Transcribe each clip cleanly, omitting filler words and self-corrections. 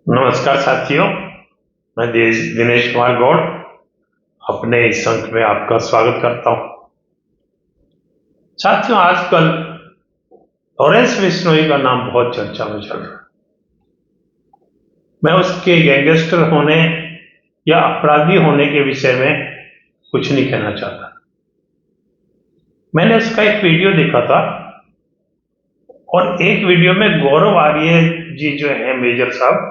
नमस्कार साथियों, मैं दिनेश कुमार गौड़ अपने इस अंक में आपका स्वागत करता हूं। साथियों, आजकल लॉरेंस बिश्नोई का नाम बहुत चर्चा में चल रहा है। मैं उसके गैंगस्टर होने या अपराधी होने के विषय में कुछ नहीं कहना चाहता। मैंने उसका एक वीडियो देखा था और एक वीडियो में गौरव आर्य जी जो है मेजर साहब,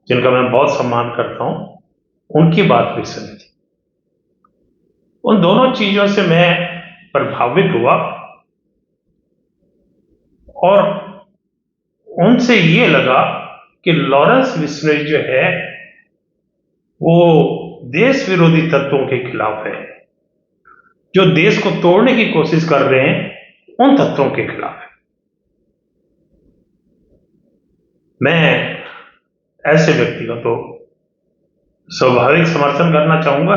जिनका मैं बहुत सम्मान करता हूं, उनकी बात भी सुनी थी। उन दोनों चीजों से मैं प्रभावित हुआ और उनसे ये लगा कि लॉरेंस बिश्नोई जो है वो देश विरोधी तत्वों के खिलाफ है, जो देश को तोड़ने की कोशिश कर रहे हैं उन तत्वों के खिलाफ है। मैं ऐसे व्यक्ति का तो स्वाभाविक समर्थन करना चाहूंगा।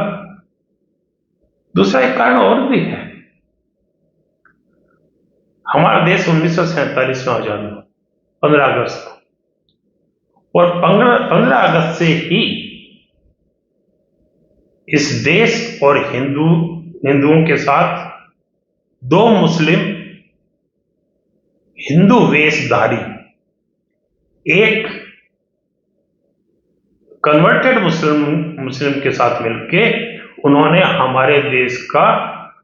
दूसरा एक कारण और भी है। हमारा देश 1947 में आजाद हुआ, 15 अगस्त को, और 15 अगस्त से ही इस देश और हिंदुओं के साथ दो मुस्लिम हिंदू वेशधारी एक कन्वर्टेड मुस्लिम के साथ मिलके उन्होंने हमारे देश का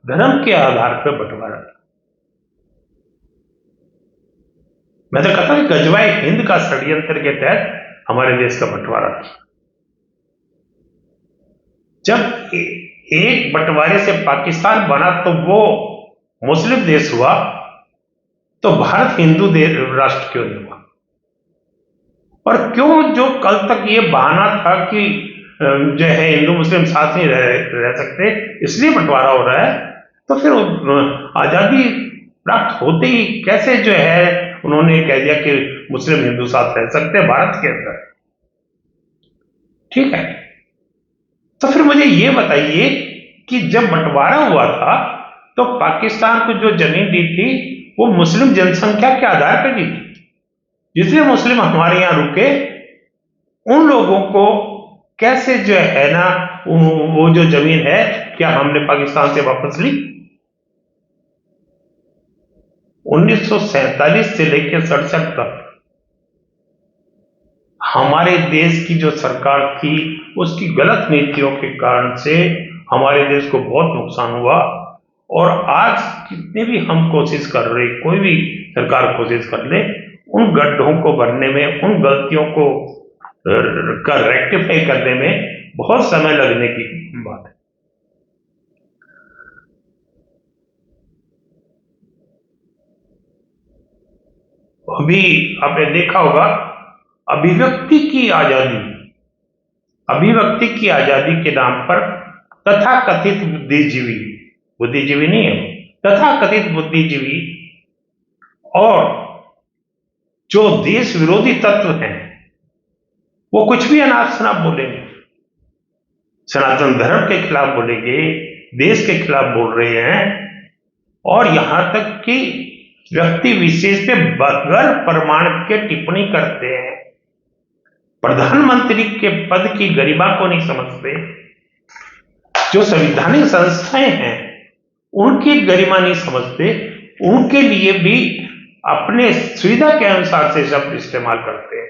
धर्म के आधार पर बंटवारा किया। मैं तो कहता हूं गजवाए हिंद का षड्यंत्र के तहत हमारे देश का बंटवारा किया। जब एक बंटवारे से पाकिस्तान बना तो वो मुस्लिम देश हुआ, तो भारत हिंदू राष्ट्र क्यों नहीं हुआ? और क्यों जो कल तक ये बहाना था कि जो है हिंदू मुस्लिम साथ नहीं रह सकते, इसलिए बंटवारा हो रहा है, तो फिर आजादी प्राप्त होते ही कैसे जो है उन्होंने कह दिया कि मुस्लिम हिंदू साथ रह सकते हैं भारत के अंदर? ठीक है, तो फिर मुझे ये बताइए कि जब बंटवारा हुआ था तो पाकिस्तान को जो जमीन दी थी वो मुस्लिम जनसंख्या के आधार पर दी थी। जितने मुस्लिम हमारे यहां रुके उन लोगों को कैसे जो है ना वो जो जमीन है क्या हमने पाकिस्तान से वापस ली? 1947 से लेकर 67 तक हमारे देश की जो सरकार थी उसकी गलत नीतियों के कारण से हमारे देश को बहुत नुकसान हुआ। और आज कितने भी हम कोशिश कर रहे, कोई भी सरकार कोशिश कर ले, उन गड्ढों को भरने में, उन गलतियों को रेक्टिफाई करने में बहुत समय लगने की बात है। अभी आपने देखा होगा अभिव्यक्ति की आजादी के नाम पर तथाकथित बुद्धिजीवी नहीं है, तथाकथित बुद्धिजीवी और जो देश विरोधी तत्व हैं वो कुछ भी अनाप शनाप बोलेंगे, सनातन धर्म के खिलाफ बोलेंगे, देश के खिलाफ बोल रहे हैं, और यहां तक कि व्यक्ति विशेष पे बगैर प्रमाण के टिप्पणी करते हैं। प्रधानमंत्री के पद की गरिमा को नहीं समझते, जो संवैधानिक संस्थाएं हैं उनकी गरिमा नहीं समझते, उनके लिए भी अपने सुविधा के अनुसार से शब्द इस्तेमाल करते हैं।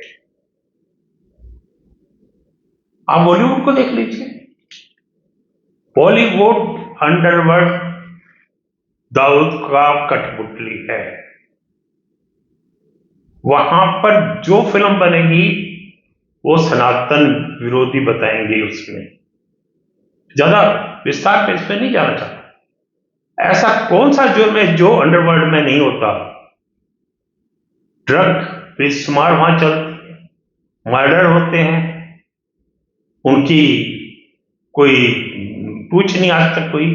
आप बॉलीवुड को देख लीजिए, बॉलीवुड अंडरवर्ल्ड दाऊद का कठपुतली है। वहां पर जो फिल्म बनेगी वो सनातन विरोधी बताएंगे। उसमें ज्यादा विस्तार पे इसमें नहीं जाना चाहता। ऐसा कौन सा जुर्म है जो अंडरवर्ल्ड में नहीं होता? ड्रग बेशुमार वहां चलती है, मर्डर होते हैं, उनकी कोई पूछ नहीं आज तक कोई,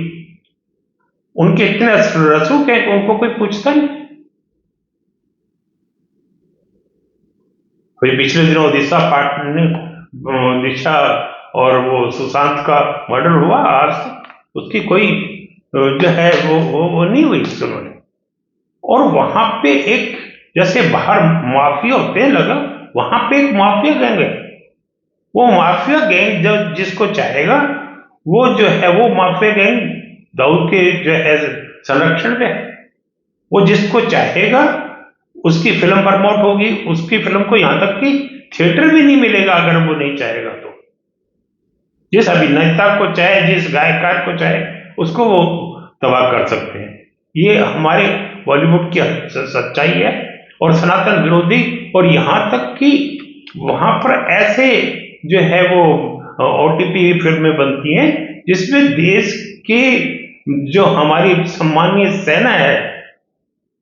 उनके इतने रसूख हैं कि उनको कोई पूछता नहीं। अभी पिछले दिनों दिशा और वो सुशांत का मर्डर हुआ, आज उसकी कोई जो है वो नहीं हुई सुनवाई। और वहां पे एक जैसे बाहर माफिया होते हैं लगा, वहां पे एक माफिया गैंग है। वो माफिया गैंग जब जिसको चाहेगा वो जो है वो माफिया गैंग दाऊद के जो है संरक्षण में है। वो जिसको चाहेगा उसकी फिल्म प्रमोट होगी, उसकी फिल्म को यहां तक कि थिएटर भी नहीं मिलेगा अगर वो नहीं चाहेगा तो। जिस अभिनेता को चाहे, जिस गायकार को चाहे, उसको वो तबाह कर सकते हैं। ये हमारे बॉलीवुड की सच्चाई है और सनातन विरोधी। और यहां तक कि वहां पर ऐसे जो है वो ओटीटी फिल्में बनती हैं जिसमें देश के जो हमारी सम्मानीय सेना है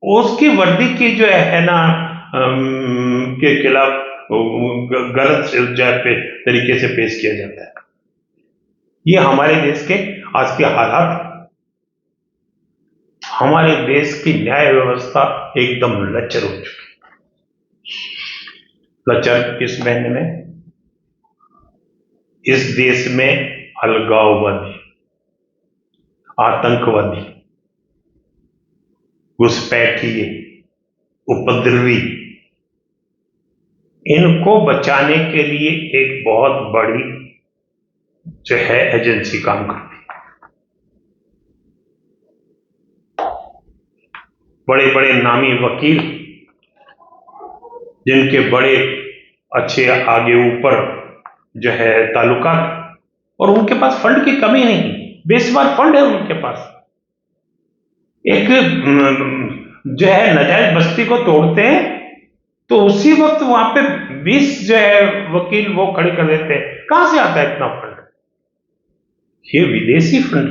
उसकी वर्दी की जो है ना के खिलाफ गलत तरीके से पेश किया जाता है। ये हमारे देश के आज के हालात, हमारे देश की न्याय व्यवस्था एकदम लचर हो चुकी। लचर किस महीने में? इस देश में अलगाववादी, आतंकवादी, घुसपैठिए, उपद्रवी, इनको बचाने के लिए एक बहुत बड़ी जो है एजेंसी काम करती है। बड़े बड़े नामी वकील जिनके बड़े अच्छे आगे ऊपर जो है ताल्लुकात, और उनके पास फंड की कमी नहीं, बेशुमार फंड है उनके पास। एक जो है नाजायज बस्ती को तोड़ते हैं तो उसी वक्त वहां पे 20 जो है वकील वो खड़े कर देते हैं। कहां से आता है इतना फंड? ये विदेशी फंड,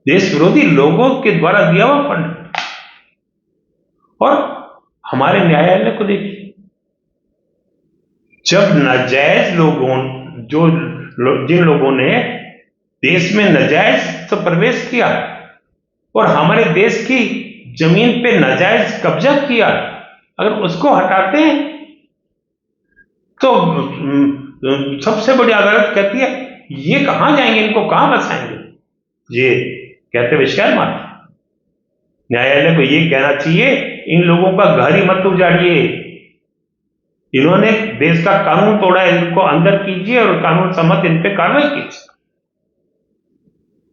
देश विरोधी लोगों के द्वारा दिया हुआ फंड। और हमारे न्यायालय को देखिए, जब नाजायज लोगों जिन लोगों ने देश में नाजायज तो प्रवेश किया और हमारे देश की जमीन पे नाजायज कब्जा किया, अगर उसको हटाते हैं तो सबसे बड़ी अदालत कहती है ये कहां जाएंगे, इनको कहां बसाएंगे? ये कहते हुए शर्म आती। न्यायालय को ये कहना चाहिए इन लोगों का घर ही मत उजाड़िए, इन्होंने देश का कानून तोड़ा है, इनको अंदर कीजिए और कानून सम्मत इन पे कार्रवाई कीजिए।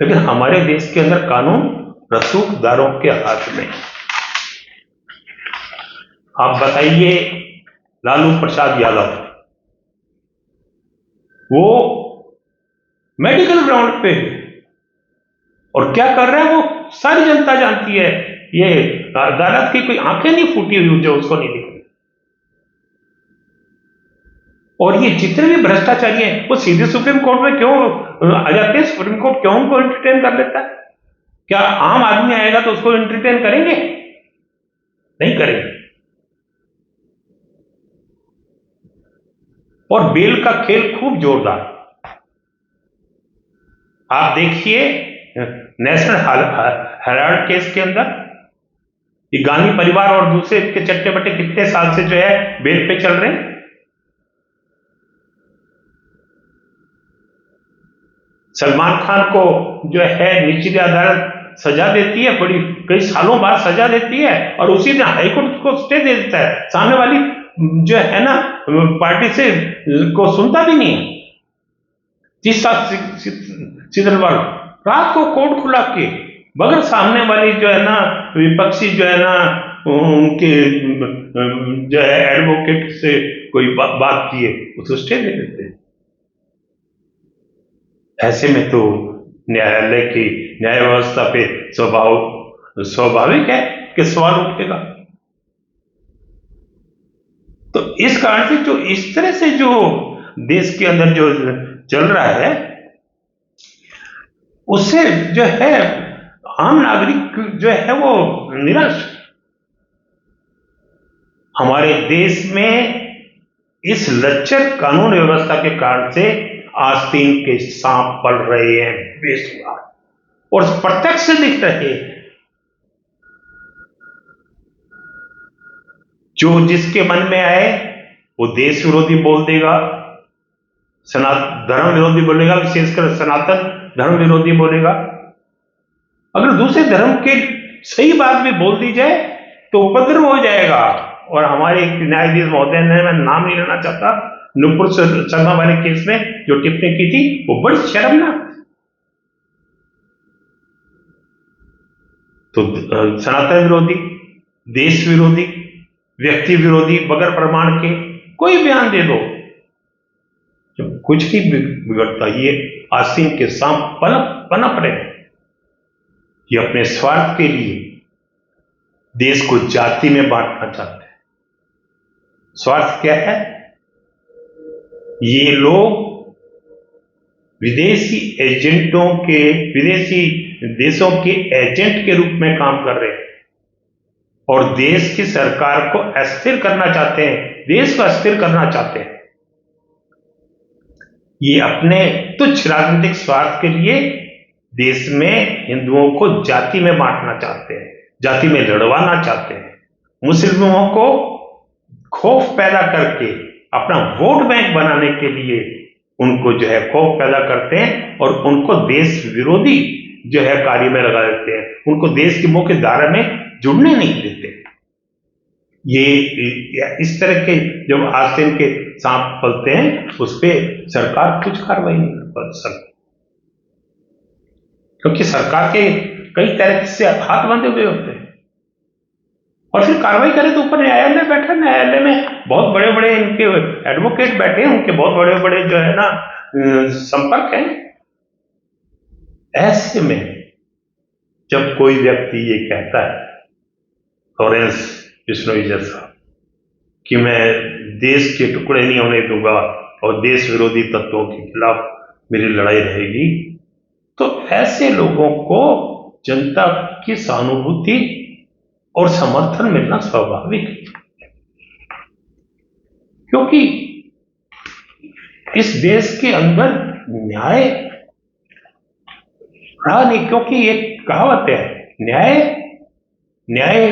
लेकिन हमारे देश के अंदर कानून रसूखदारों के हाथ में। आप बताइए, लालू प्रसाद यादव वो मेडिकल ग्राउंड पे और क्या कर रहे हैं वो सारी जनता जानती है। ये अदालत की कोई आंखें नहीं फूटी हुई जो उसको नहीं दिख रही। और ये जितने भी भ्रष्टाचारी हैं वो सीधे सुप्रीम कोर्ट में क्यों आ जाते हैं? सुप्रीम कोर्ट क्यों उनको एंटरटेन कर लेता है? क्या आम आदमी आएगा तो उसको एंटरटेन करेंगे? नहीं करेंगे। और बेल का खेल खूब जोरदार। आप देखिए नेशनल हेराल्ड केस के अंदर ये गांधी परिवार और दूसरे के चट्टे बट्टे कितने साल से जो है बेल पे चल रहे हैं। सलमान खान को जो है निचली अदालत सजा देती है, बड़ी कई सालों बाद सजा देती है और उसी दिन हाईकोर्ट को स्टे दे देता है। सामने वाली जो है ना पार्टी से को सुनता भी नहीं है। 30 साल सीधलवाड़ रात को कोर्ट खुला के बगैर सामने वाली जो है ना विपक्षी जो है ना उनके जो है एडवोकेट से कोई बात किए उसको स्टे दे देते हैं। ऐसे में तो न्यायालय की न्याय व्यवस्था पे स्वाभाविक है कि सवाल उठेगा। तो इस कारण से जो इस तरह से जो देश के अंदर जो चल रहा है उससे जो है आम नागरिक जो है वो निराश। हमारे देश में इस लच्चर कानून व्यवस्था के कारण से आस्तीन के सांप पल रहे हैं बेशुमार और प्रत्यक्ष से दिख रहे हैं। जो जिसके मन में आए वो देश विरोधी बोल देगा, धर्म विरोधी बोलेगा, विशेषकर सनातन धर्म विरोधी बोलेगा। अगर दूसरे धर्म के सही बात भी बोल दी जाए तो उपद्रव हो जाएगा। और हमारे एक न्यायाधीश महोदय ने, मैं नाम नहीं लेना चाहता, नुपुर शर्मा वाले केस में जो टिप्पणी की थी वो बड़ी शर्मनाक। तो सनातन विरोधी, देश विरोधी, व्यक्ति विरोधी, बगैर प्रमाण के कोई बयान दे दो, जब कुछ ही बिगड़ता, ये आस्तीन के सांप पनप रहे, ये अपने स्वार्थ के लिए देश को जाति में बांटना चाहते हैं। स्वार्थ क्या है? ये लोग विदेशी एजेंटों के, विदेशी देशों के एजेंट के रूप में काम कर रहे हैं और देश की सरकार को अस्थिर करना चाहते हैं, देश को अस्थिर करना चाहते हैं। ये अपने तुच्छ राजनीतिक स्वार्थ के लिए देश में हिंदुओं को जाति में बांटना चाहते हैं, जाति में लड़वाना चाहते हैं, मुस्लिमों को खौफ पैदा करके अपना वोट बैंक बनाने के लिए उनको जो है खौफ पैदा करते हैं और उनको देश विरोधी जो है कार्य में लगा देते हैं, उनको देश की मुख्य धारा में जुड़ने नहीं देते। ये इस तरह के जब आस्तीन के सांप पलते हैं उस पर सरकार कुछ कार्रवाई नहीं कर सकती, क्योंकि सरकार के कई तरह से हाथ बंधे हुए होते हैं। और फिर कार्रवाई करें तो ऊपर न्यायालय बैठा, न्यायालय में बहुत बड़े बड़े इनके एडवोकेट बैठे हैं, उनके बहुत बड़े बड़े जो है ना संपर्क हैं। ऐसे में जब कोई व्यक्ति ये कहता है, लॉरेंस बिश्नोई जैसा, कि मैं देश के टुकड़े नहीं होने दूंगा और देश विरोधी तत्वों के खिलाफ मेरी लड़ाई रहेगी, तो ऐसे लोगों को जनता की सहानुभूति और समर्थन मिलना स्वाभाविक है, क्योंकि इस देश के अंदर न्याय रहा नहीं। क्योंकि ये कहावत है, न्याय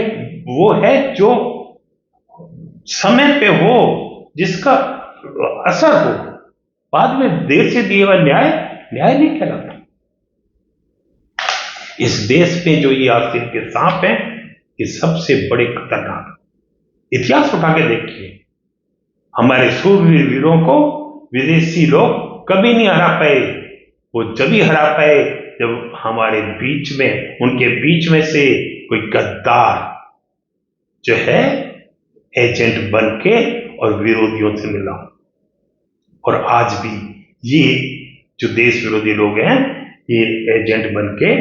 वो है जो समय पे हो, जिसका असर हो, बाद में देर से दिए हुआ न्याय नहीं कहलाता। इस देश में जो ये आस्तीन के सांप हैं, ये सबसे बड़े खतरनाक। इतिहास उठा के देखिए, हमारे सूरवीर वीरों को विदेशी लोग कभी नहीं हरा पाए। वो जब ही हरा पाए जब हमारे बीच में, उनके बीच में से कोई गद्दार जो है एजेंट बन के और विरोधियों से मिला। और आज भी ये जो देश विरोधी लोग हैं, ये एजेंट बन के,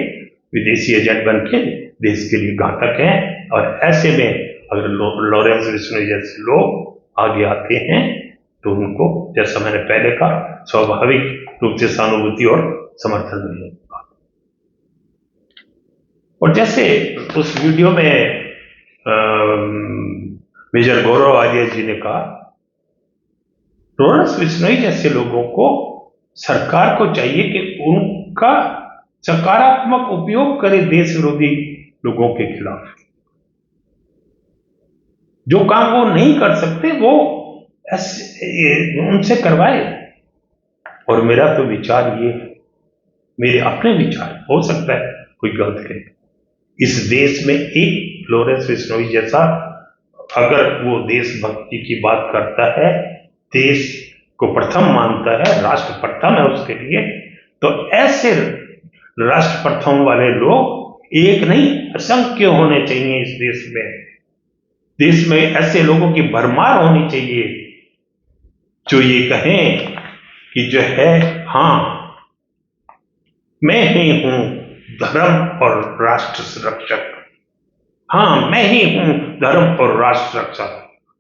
विदेशी एजेंट बन के देश के लिए घातक हैं। और ऐसे में अगर लॉरेंस बिश्नोई जैसे लोग आगे आते हैं तो उनको, जैसा मैंने पहले कहा, स्वाभाविक रूप से सहानुभूति और समर्थन मिलेगा। और जैसे उस वीडियो में मेजर गौरव आर्य जी ने कहा, लॉरेंस बिश्नोई जैसे लोगों को सरकार को चाहिए कि उनका सकारात्मक उपयोग करे देश विरोधी लोगों के खिलाफ। जो काम वो नहीं कर सकते वो उनसे करवाए। और मेरा तो विचार ये, मेरे अपने विचार, हो सकता है कोई गलत करे, इस देश में एक लॉरेंस बिश्नोई जैसा अगर वो देशभक्ति की बात करता है, देश को प्रथम मानता है, राष्ट्र प्रथम है उसके लिए, तो ऐसे राष्ट्र प्रथम वाले लोग एक नहीं असंख्य होने चाहिए इस देश में। देश में ऐसे लोगों की भरमार होनी चाहिए जो ये कहें कि जो है, हाँ मैं ही हूं धर्म और राष्ट्र संरक्षक, हाँ मैं ही हूं धर्म और राष्ट्र रक्षक,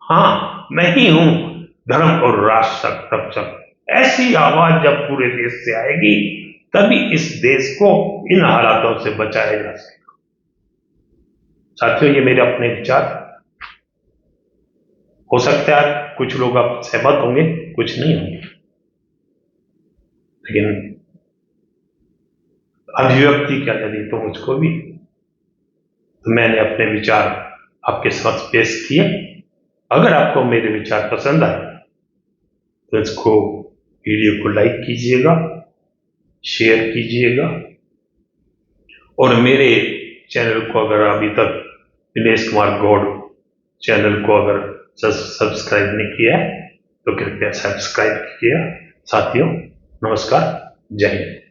हाँ मैं ही हूं धर्म और राष्ट्र रक्षक। ऐसी आवाज जब पूरे देश से आएगी तभी इस देश को इन हालातों से बचाया जा सकेगा। साथियों, ये मेरे अपने विचार, हो सकता है कुछ लोग आप सहमत होंगे, कुछ नहीं होंगे, लेकिन अभिव्यक्ति क्या यदि तो मुझको भी, तो मैंने अपने विचार आपके समक्ष पेश किए। अगर आपको मेरे विचार पसंद आए तो इसको, वीडियो को लाइक कीजिएगा, शेयर कीजिएगा, और मेरे चैनल को अगर अभी तक दिनेश कुमार गौड़ चैनल को अगर सब्सक्राइब नहीं किया है तो कृपया सब्सक्राइब कीजिए। साथियों, नमस्कार, जय हिंद।